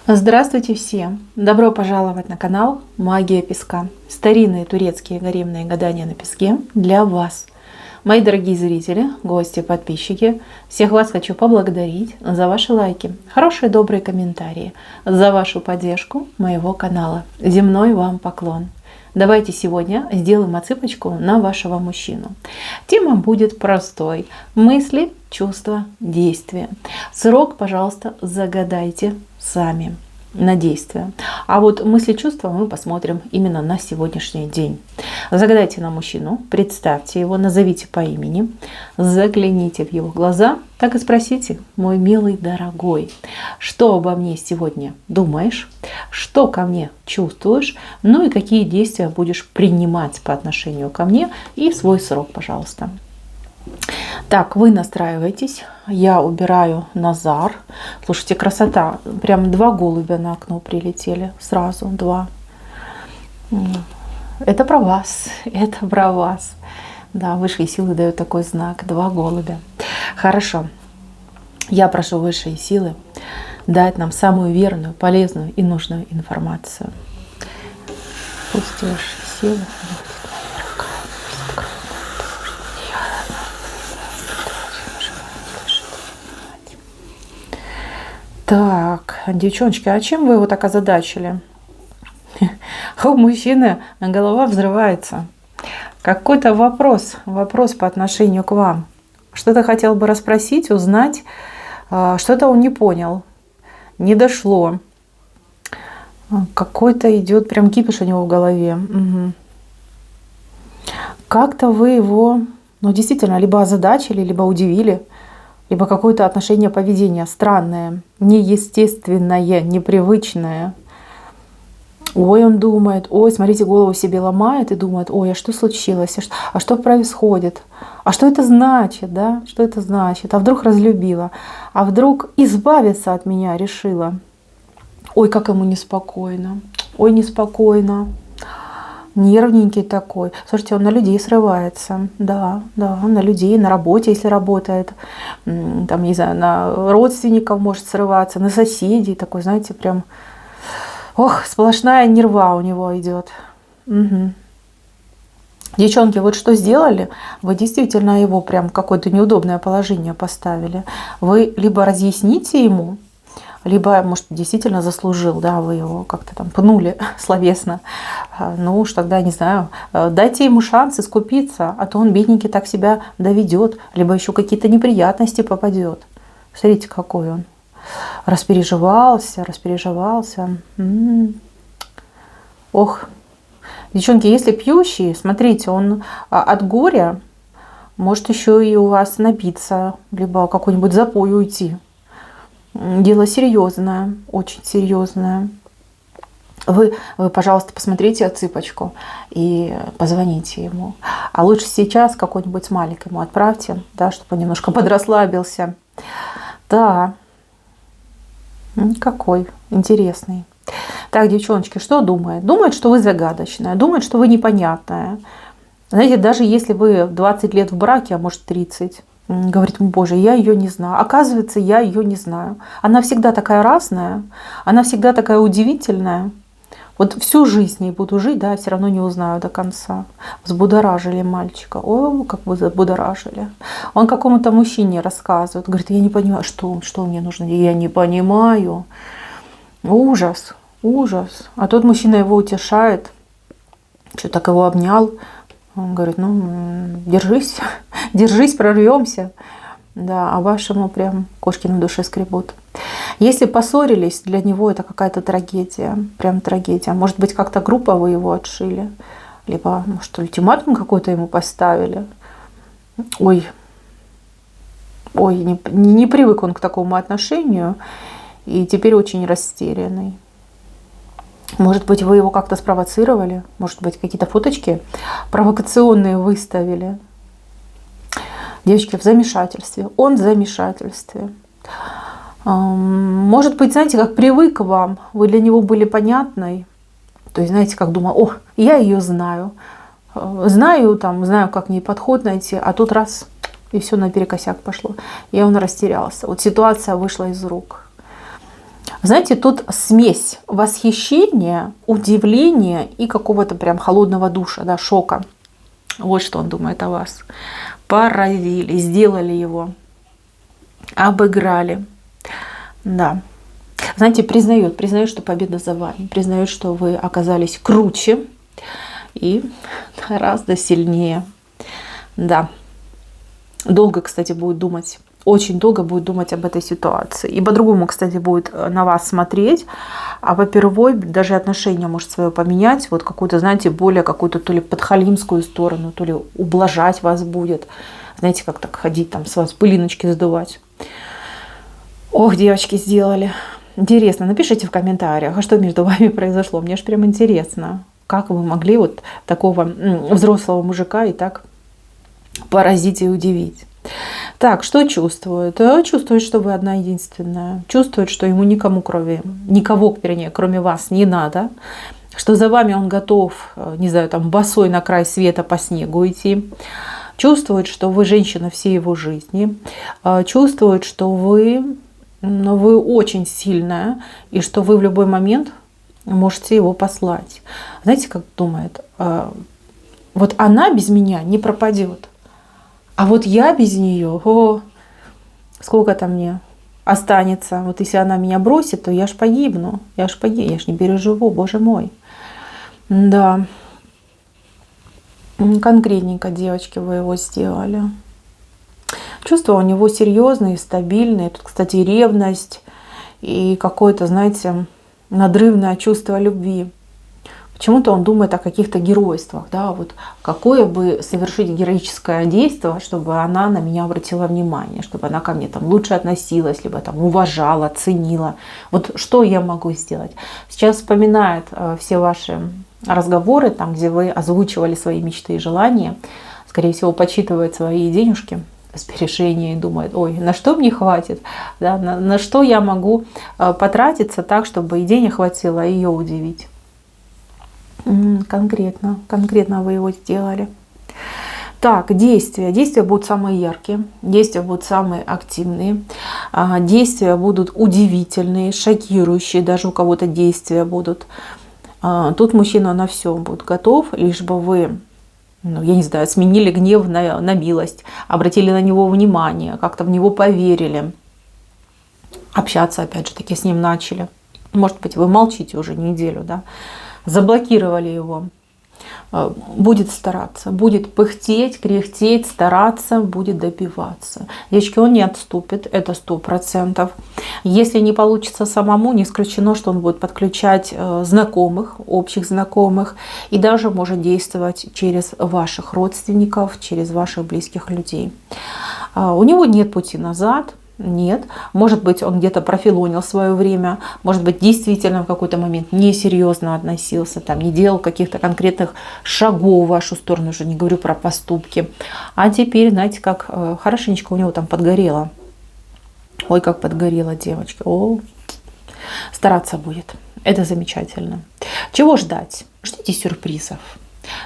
Здравствуйте все! Добро пожаловать на канал Магия Песка. Старинные турецкие гаремные гадания на песке для вас. Мои дорогие зрители, гости, подписчики, всех вас хочу поблагодарить за ваши лайки, хорошие добрые комментарии, за вашу поддержку моего канала. Земной вам поклон! Давайте сегодня сделаем отсыпочку на вашего мужчину. Тема будет простой. Мысли, чувства, действия. Срок, пожалуйста, загадайте сами на действие. А вот мысли, чувства мы посмотрим именно на сегодняшний день. Загадайте на мужчину, представьте его, назовите по имени, загляните в его глаза, так и спросите: мой милый дорогой, что обо мне сегодня думаешь, что ко мне чувствуешь, ну и какие действия будешь принимать по отношению ко мне, и свой срок, пожалуйста. Так, вы настраиваетесь, я убираю Назар. Слушайте, красота, прям 2 голубя на окно прилетели, сразу 2. Это про вас, это про вас. Да, высшие силы дают такой знак, 2 голубя. Хорошо, я прошу высшие силы дать нам самую верную, полезную и нужную информацию. Пусть высшие силы... Так, девчоночки, а чем вы его так озадачили? У мужчины голова взрывается. Какой-то вопрос по отношению к вам. Что-то хотел бы расспросить, узнать. Что-то он не понял, не дошло. Какой-то идет прям кипиш у него в голове. Угу. Как-то вы его, действительно, либо озадачили, либо удивили. Либо какое-то отношение, поведение странное, неестественное, непривычное. Ой, он думает, ой, смотрите, голову себе ломает и думает: ой, а что случилось, а что происходит, а что это значит, да, что это значит, а вдруг разлюбила, а вдруг избавиться от меня решила. Ой, как ему неспокойно, ой, неспокойно. Нервненький такой. Слушайте, он на людей срывается. Да, на людей, на работе, если работает. Там, не знаю, на родственников может срываться, на соседей. Такой, знаете, прям... Ох, сплошная нерва у него идет. Угу. Девчонки, вот что сделали? Вы действительно его прям в какое-то неудобное положение поставили. Вы либо разъясните ему, либо, может, действительно заслужил, да, вы его как-то там пнули словесно. Ну уж тогда, не знаю, дайте ему шанс искупиться, а то он, бедненький, так себя доведет, либо еще какие-то неприятности попадет. Смотрите, какой он. Распереживался. Ох, девчонки, если пьющий, смотрите, он от горя может еще и у вас напиться, либо какой-нибудь запой уйти. Дело серьезное, очень серьезное. Вы, пожалуйста, посмотрите отсыпочку и позвоните ему. А лучше сейчас какой-нибудь смайлик ему отправьте, да, чтобы он немножко подрасслабился. Да, какой интересный. Так, девчоночки, что думает? Думает, что вы загадочная, думает, что вы непонятная. Знаете, даже если вы 20 лет в браке, а может 30, говорит: боже, я ее не знаю. Оказывается, я ее не знаю. Она всегда такая разная, она всегда такая удивительная. Вот всю жизнь с ней буду жить, да, все равно не узнаю до конца. Взбудоражили мальчика. О, как вы взбудоражили. Он какому-то мужчине рассказывает. Говорит: я не понимаю, что мне нужно. Я не понимаю. Ужас, ужас. А тот мужчина его утешает. Что так его обнял. Он говорит: держись, держись, прорвемся. Да, а вашему прям кошки на душе скребут. Если поссорились, для него это какая-то трагедия, прям трагедия. Может быть, как-то группа вы его отшили, либо, может, ультиматум какой-то ему поставили. Ой, не привык он к такому отношению, и теперь очень растерянный. Может быть, вы его как-то спровоцировали, может быть, какие-то фоточки провокационные выставили. Девочки, в замешательстве. Он в замешательстве. Может быть, знаете, как привык к вам, вы для него были понятной. То есть, знаете, как думал: о, я ее знаю. Знаю, как к ней подход найти, а тут раз, и все наперекосяк пошло. И он растерялся. Вот ситуация вышла из рук. Знаете, тут смесь восхищения, удивления и какого-то прям холодного душа, да, шока. Вот что он думает о вас. Поразили, сделали его, обыграли. Да. Знаете, признает, что победа за вами, признает, что вы оказались круче и гораздо сильнее. Да. Долго, кстати, будет думать. Очень долго будет думать об этой ситуации. И по-другому, кстати, будет на вас смотреть. А по-первой, даже отношение может свое поменять. Вот какую-то, знаете, более какую-то то ли подхалимскую сторону, то ли ублажать вас будет. Знаете, как так ходить, там с вас пылиночки сдувать. Ох, девочки, сделали. Интересно, напишите в комментариях, а что между вами произошло. Мне аж прям интересно, как вы могли вот такого взрослого мужика и так поразить и удивить. Так, что чувствует? Чувствует, что вы одна единственная. Чувствует, что ему никого, кроме вас не надо. Что за вами он готов, не знаю, там босой на край света по снегу идти. Чувствует, что вы женщина всей его жизни. Чувствует, что вы очень сильная. И что вы в любой момент можете его послать. Знаете, как думает? Вот она без меня не пропадет. А вот я без нее, сколько-то мне останется. Вот если она меня бросит, то я ж погибну. Я ж не переживу, боже мой. Да. Конкретненько, девочки, вы его сделали. Чувства у него серьезные, стабильные. Тут, кстати, ревность и какое-то, знаете, надрывное чувство любви. Почему-то он думает о каких-то геройствах, да, вот какое бы совершить героическое действие, чтобы она на меня обратила внимание, чтобы она ко мне там лучше относилась, либо там уважала, ценила. Вот что я могу сделать? Сейчас вспоминает все ваши разговоры, там, где вы озвучивали свои мечты и желания, скорее всего, подсчитывает свои денежки, сбережения и думает, ой, на что мне хватит, да, на что я могу потратиться так, чтобы и денег хватило, и ее удивить. Конкретно вы его сделали. Так, действия. Действия будут самые яркие, действия будут самые активные, действия будут удивительные, шокирующие, даже у кого-то действия будут. Тут мужчина на все будет готов, лишь бы вы, я не знаю, сменили гнев на милость, обратили на него внимание, как-то в него поверили, общаться опять же таки с ним начали. Может быть, вы молчите уже неделю, да? Заблокировали его, будет стараться, будет пыхтеть, кряхтеть, стараться, будет добиваться. Девочки, он не отступит, это 100%. Если не получится самому, не исключено, что он будет подключать знакомых, общих знакомых, и даже может действовать через ваших родственников, через ваших близких людей. У него нет пути назад. Нет. Может быть, он где-то профилонил свое время, может быть, действительно в какой-то момент несерьезно относился, там, не делал каких-то конкретных шагов в вашу сторону, уже не говорю про поступки. А теперь, знаете, как хорошенечко у него там подгорело. Ой, как подгорело, девочки. О, стараться будет. Это замечательно. Чего ждать? Ждите сюрпризов.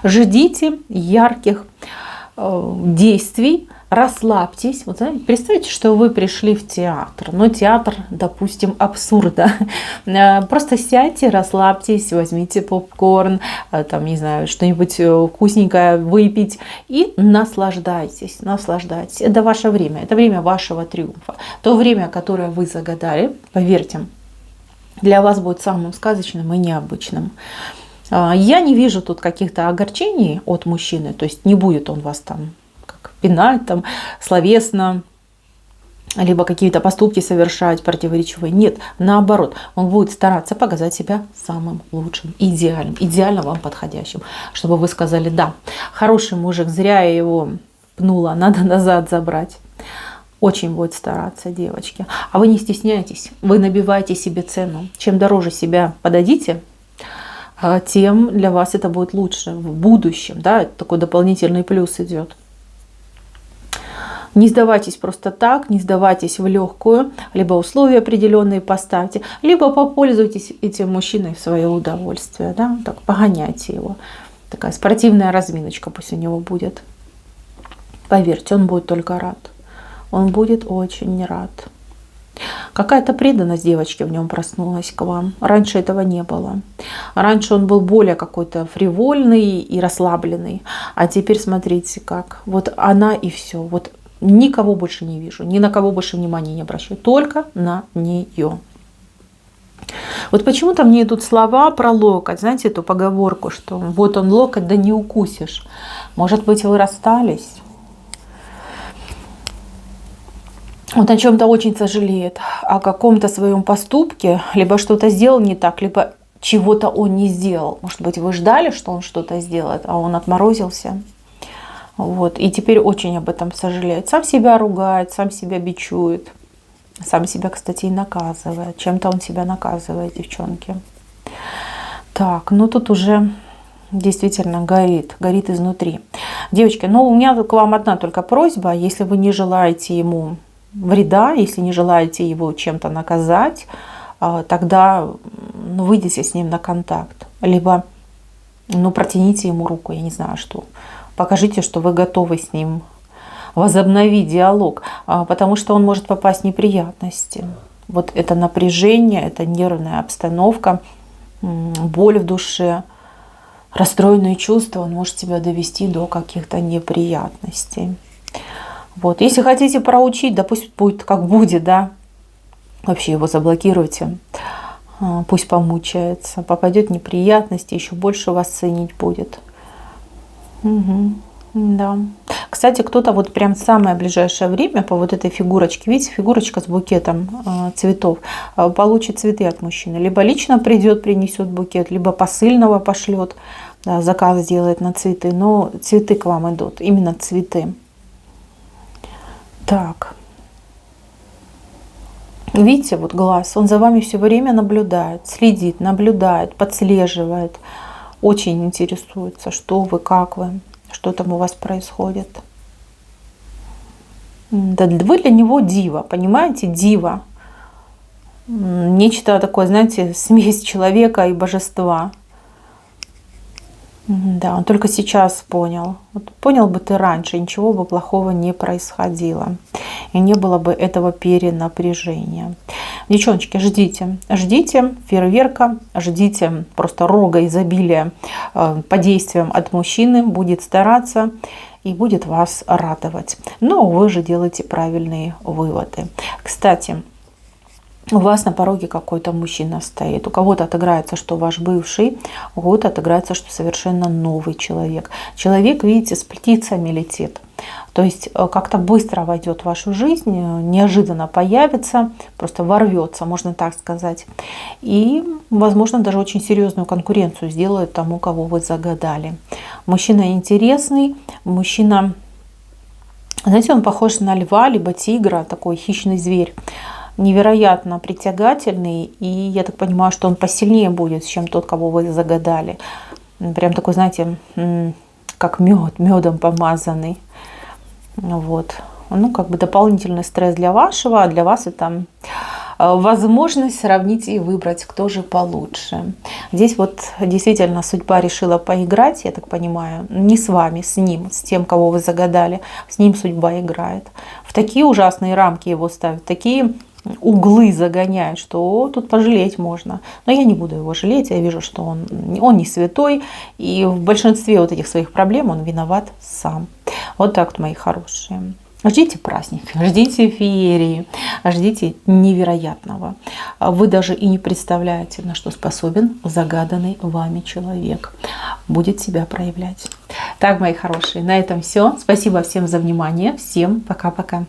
Ждите ярких действий. Расслабьтесь. Вот, знаете, представьте, что вы пришли в театр. Но театр, допустим, абсурда. Просто сядьте, расслабьтесь, возьмите попкорн, там, не знаю, что-нибудь вкусненькое выпить и наслаждайтесь. Наслаждайтесь. Это ваше время. Это время вашего триумфа. То время, которое вы загадали, поверьте, для вас будет самым сказочным и необычным. Я не вижу тут каких-то огорчений от мужчины. То есть не будет он вас там пинать там словесно, либо какие-то поступки совершать противоречивые. Нет, наоборот, он будет стараться показать себя самым лучшим, идеальным, идеально вам подходящим, чтобы вы сказали, да, хороший мужик, зря я его пнула, надо назад забрать. Очень будет стараться, девочки. А вы не стесняйтесь, вы набиваете себе цену. Чем дороже себя подадите, тем для вас это будет лучше в будущем. Да? Такой дополнительный плюс идет. Не сдавайтесь просто так, не сдавайтесь в легкую, либо условия определенные поставьте, либо попользуйтесь этим мужчиной в свое удовольствие, да, так погоняйте его. Такая спортивная разминочка пусть у него будет. Поверьте, он будет только рад. Он будет очень рад. Какая-то преданность девочки в нем проснулась к вам. Раньше этого не было. Раньше он был более какой-то фривольный и расслабленный. А теперь смотрите как. Вот она и все. Вот никого больше не вижу. Ни на кого больше внимания не обращаю. Только на нее. Вот почему-то мне идут слова про локоть. Знаете эту поговорку, что вот он локоть, да не укусишь. Может быть, вы расстались? Он о чем-то очень сожалеет, о каком-то своем поступке, либо что-то сделал не так, либо чего-то он не сделал. Может быть, вы ждали, что он что-то сделает, а он отморозился. Вот. И теперь очень об этом сожалеет. Сам себя ругает, сам себя бичует. Сам себя, кстати, и наказывает. Чем-то он себя наказывает, девчонки. Так, ну тут уже действительно горит изнутри. Девочки, ну у меня к вам одна только просьба. Если вы не желаете ему вреда, если не желаете его чем-то наказать, тогда выйдите с ним на контакт. Либо протяните ему руку, я не знаю что. Покажите, что вы готовы с ним возобновить диалог, потому что он может попасть в неприятности. Вот это напряжение, это нервная обстановка, боль в душе, расстроенные чувства, он может тебя довести до каких-то неприятностей. Вот. Если хотите проучить, да пусть будет как будет, да, вообще его заблокируйте, пусть помучается, попадет в неприятности, еще больше вас ценить будет. Угу. Да. Кстати, кто-то вот прям в самое ближайшее время по вот этой фигурочке, видите, фигурочка с букетом цветов, получит цветы от мужчины. Либо лично придет, принесет букет, либо посыльного пошлет, да, заказ сделает на цветы. Но цветы к вам идут, именно цветы. Так. Видите, вот глаз, он за вами все время наблюдает, следит, наблюдает, подслеживает. Очень интересуется, что вы, как вы. Что там у вас происходит? Да, вы для него дива, понимаете, дива. Нечто такое, знаете, смесь человека и божества. Да, он только сейчас понял. Вот понял бы ты раньше, ничего бы плохого не происходило. И не было бы этого перенапряжения. Девчоночки, ждите. Ждите фейерверка, ждите просто рога изобилия по действиям от мужчины. Будет стараться и будет вас радовать. Но вы же делаете правильные выводы. Кстати, у вас на пороге какой-то мужчина стоит. У кого-то отыграется, что ваш бывший, у кого-то отыграется, что совершенно новый человек. Человек, видите, с птицами летит. То есть как-то быстро войдет в вашу жизнь, неожиданно появится, просто ворвется, можно так сказать. И, возможно, даже очень серьезную конкуренцию сделает тому, кого вы загадали. Мужчина интересный, мужчина, знаете, он похож на льва, либо тигра, такой хищный зверь. Невероятно притягательный, и я так понимаю, что он посильнее будет, чем тот, кого вы загадали. Прям такой, знаете, как мед, медом помазанный. Вот. Ну, как бы дополнительный стресс для вашего, а для вас это возможность сравнить и выбрать, кто же получше. Здесь вот действительно судьба решила поиграть, я так понимаю, не с вами, с ним, с тем, кого вы загадали. С ним судьба играет. В такие ужасные рамки его ставят, такие углы загоняют, что тут пожалеть можно. Но я не буду его жалеть, я вижу, что он не святой, и в большинстве вот этих своих проблем он виноват сам. Вот так вот, мои хорошие. Ждите праздника, ждите феерии, ждите невероятного. Вы даже и не представляете, на что способен загаданный вами человек. Будет себя проявлять. Так, мои хорошие, на этом все. Спасибо всем за внимание. Всем пока-пока.